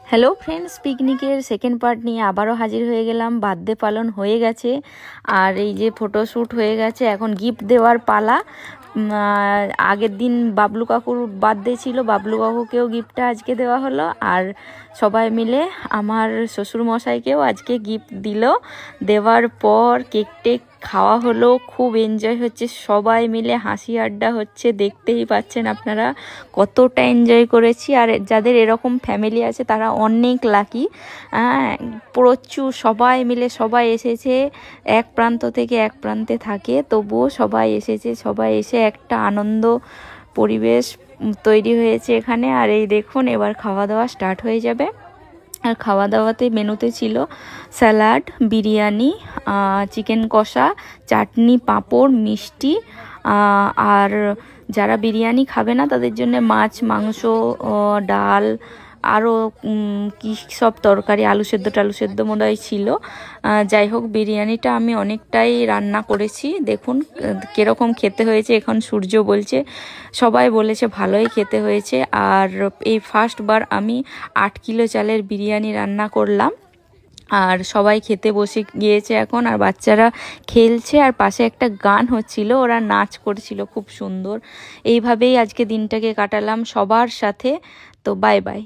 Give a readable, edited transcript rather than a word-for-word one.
Hello friends, পিকনিকের second part নিয়ে আবারও হাজির হয়ে গেলাম। বার্থডে পালন হয়ে গেছে আর এই যে ফটোশ্যুট হয়ে গেছে, এখন গিফট দেওয়ার পালা। আগের দিন বাবলু কাকুর বার্থডে ছিল, বাবলু কাকুকেও গিফটটা আজকে দেওয়া হলো আর সবাই মিলে আমার শ্বশুরমশাইকেও আজকে গিফট দিল। দেওয়ার পর কেক টেক খাওয়া হলো, খুব এনজয় হচ্ছে, সবাই মিলে হাসি আড্ডা হচ্ছে, দেখতেই পাচ্ছেন আপনারা কতটা এনজয় করেছি। আর যাদের এরকম ফ্যামিলি আছে তারা অনেক লাকি। প্রচুর সবাই মিলে সবাই এসেছে, এক প্রান্ত থেকে এক প্রান্তে থাকে তবুও সবাই এসেছে, সবাই এসে একটা আনন্দ পরিবেশ তৈরি হয়েছে এখানে। আর এই দেখুন এবার খাওয়া দাওয়া স্টার্ট হয়ে যাবে। আর খাওয়া দাওয়াতে মেনুতে ছিল স্যালাড, বিরিয়ানি, চিকেন কষা, চাটনি, পাঁপড়, মিষ্টি। আর যারা বিরিয়ানি খাবে না তাদের জন্য মাছ, মাংস, ডাল, আরও কী সব তরকারি, আলু সেদ্ধ টালু সেদ্ধ মনে হয় ছিল। যাই হোক, বিরিয়ানিটা আমি অনেকটাই রান্না করেছি, দেখুন কীরকম খেতে হয়েছে। এখন সূর্য বলছে, সবাই বলেছে ভালোই খেতে হয়েছে। আর এই ফার্স্টবার আমি 8 কিলো চালের বিরিয়ানি রান্না করলাম। আর সবাই খেতে বসে গিয়েছে এখন, আর বাচ্চারা খেলছে আর পাশে একটা গান হচ্ছিল, ওরা নাচ করছিল খুব সুন্দর। এইভাবেই আজকে দিনটাকে কাটালাম সবার সাথে। তো বাই বাই।